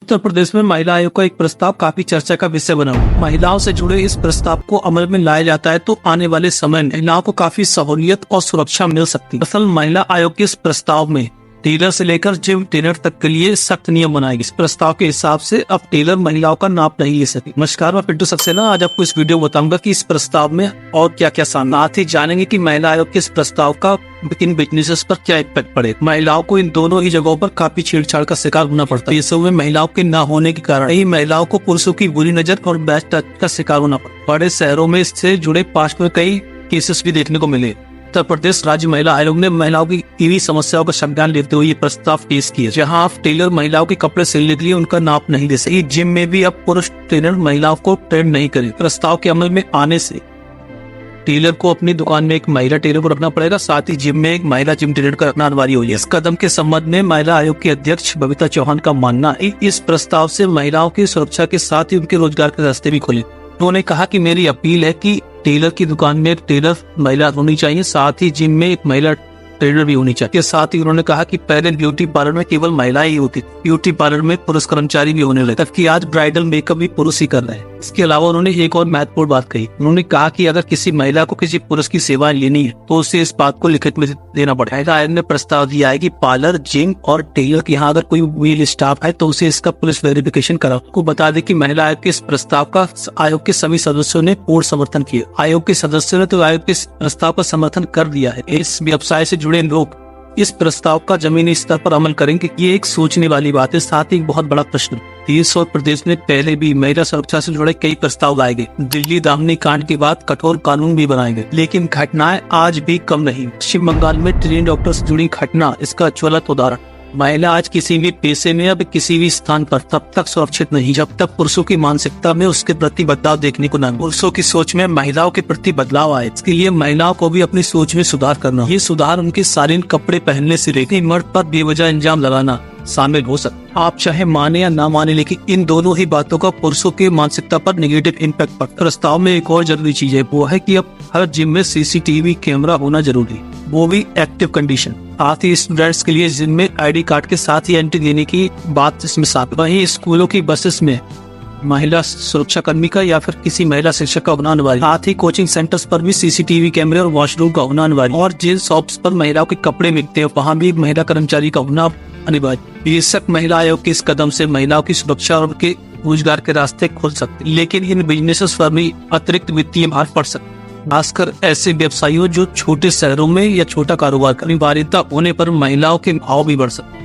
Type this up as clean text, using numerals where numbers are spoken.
उत्तर प्रदेश में महिला आयोग का एक प्रस्ताव काफी चर्चा का विषय बना हुआ। महिलाओं से जुड़े इस प्रस्ताव को अमल में लाया जाता है तो आने वाले समय में महिलाओं को काफी सहूलियत और सुरक्षा मिल सकती है। असल महिला आयोग के इस प्रस्ताव में टेलर से लेकर जिम ट्रेनर तक के लिए सख्त नियम बनाए गए। इस प्रस्ताव के हिसाब से अब टेलर महिलाओं का नाप नहीं ले सके। नमस्कार, मैं पिंटू सक्सेना। आज आपको इस वीडियो में बताऊंगा कि इस प्रस्ताव में और क्या क्या साथ ही जानेंगे कि महिला आयोग के इस प्रस्ताव का इन बिजनेसेस पर क्या इम्पैक्ट पड़े। महिलाओं को इन दोनों ही जगहों पर काफी छेड़छाड़ का शिकार होना पड़ता है। देशों में महिलाओं के न होने के कारण कई महिलाओं को पुरुषों की बुरी नजर और बैड टच का शिकार होना पड़ता है। बड़े शहरों में इससे जुड़े पास्ट में कई केसेस भी देखने को मिले। उत्तर प्रदेश राज्य महिला आयोग ने महिलाओं की इन्हीं समस्याओं का संज्ञान लेते हुए ये प्रस्ताव पेश किया, जहां आप टेलर महिलाओं के कपड़े सिलने के लिए उनका नाप नहीं ले सके। जिम में भी अब पुरुष ट्रेनर महिलाओं को ट्रेन नहीं करे। प्रस्ताव के अमल में आने से टेलर को अपनी दुकान में एक महिला टेलर को रखना पड़ेगा, साथ ही जिम में एक महिला जिम ट्रेनर का रखना अनिवार्य हो जाएगा। इस कदम के संबंध में महिला आयोग की अध्यक्ष बबीता चौहान का मानना है इस प्रस्ताव से महिलाओं की सुरक्षा के साथ ही उनके रोजगार के रास्ते भी खुले। उन्होंने कहा कि मेरी अपील है कि टेलर की दुकान में एक टेलर महिला होनी चाहिए, साथ ही जिम में एक महिला ट्रेनर भी होनी चाहिए। साथ ही उन्होंने कहा कि पहले ब्यूटी पार्लर में केवल महिलाएं ही होती, ब्यूटी पार्लर में पुरुष कर्मचारी भी होने लगे, तबकि आज ब्राइडल मेकअप भी पुरुष ही कर रहे हैं। इसके अलावा उन्होंने एक और महत्वपूर्ण बात कही। उन्होंने कहा कि अगर किसी महिला को किसी पुरुष की सेवाएं लेनी है तो उसे इस बात को लिखित में देना पड़ेगा। आयोग ने प्रस्ताव दिया है कि पार्लर, जिम और टेलर के यहाँ अगर कोई मेल स्टाफ है तो उसे इसका पुलिस वेरिफिकेशन कराओ। को बता दें कि महिला आयोग के इस प्रस्ताव का आयोग के सभी सदस्यों ने पूर्ण समर्थन किया। आयोग के सदस्यों ने तो आयोग के इस प्रस्ताव का समर्थन कर दिया है। इस व्यवसाय से जुड़े लोग इस प्रस्ताव का जमीनी स्तर पर अमल करेंगे। ये एक सोचने वाली बात है, साथ ही एक बहुत बड़ा प्रश्न। देश और प्रदेश में पहले भी महिला सुरक्षा से जुड़े कई प्रस्ताव लाए गए। दिल्ली दामिनी कांड के बाद कठोर कानून भी बनाए गए, लेकिन घटनाएं आज भी कम नहीं। पश्चिम बंगाल में ट्रेन डॉक्टर से जुड़ी घटना इसका ज्वलंत उदाहरण। महिला आज किसी भी पेशे में अब किसी भी स्थान पर तब तक सुरक्षित नहीं जब तक पुरुषों की मानसिकता में उसके प्रति बदलाव देखने को न मिले। पुरुषों की सोच में महिलाओं के प्रति बदलाव आए, इसके लिए महिलाओं को भी अपनी सोच में सुधार करना। ये सुधार उनके शालीन कपड़े पहनने से लेकर मर्द पर बेवजह इल्जाम लगाना शामिल हो सकता। आप चाहे माने या ना माने, लेकिन इन दोनों ही बातों का पुरुषों की मानसिकता पर नेगेटिव इम्पैक्ट पड़ता है। प्रस्ताव में एक और जरूरी चीज है, वो है कि अब हर जिम में सीसीटीवी कैमरा होना जरूरी, वो भी एक्टिव कंडीशन। साथ ही स्टूडेंट्स के लिए जिम में आईडी कार्ड के साथ ही एंट्री देने की बात इसमें साथ। वहीं स्कूलों की बसेस में महिला सुरक्षा कर्मी का या फिर किसी महिला शिक्षक का होना अनिवार्य। साथ ही कोचिंग सेंटर्स पर भी सीसीटीवी कैमरे और वॉशरूम का होना अनिवार्य। और जिन शॉप्स पर महिलाओं के कपड़े मिलते हैं वहाँ भी महिला कर्मचारी का होना अनिवार्य। बेशक महिला आयोग के इस कदम से महिलाओं की सुरक्षा और उनके रोजगार के रास्ते खुल सकते, लेकिन इन बिजनेसेस पर भी अतिरिक्त वित्तीय भार पड़ सकता, खासकर ऐसे व्यवसायियों जो छोटे शहरों में या छोटा कारोबार कर। अनिवार्यता होने पर महिलाओं के भाव भी बढ़ सकते।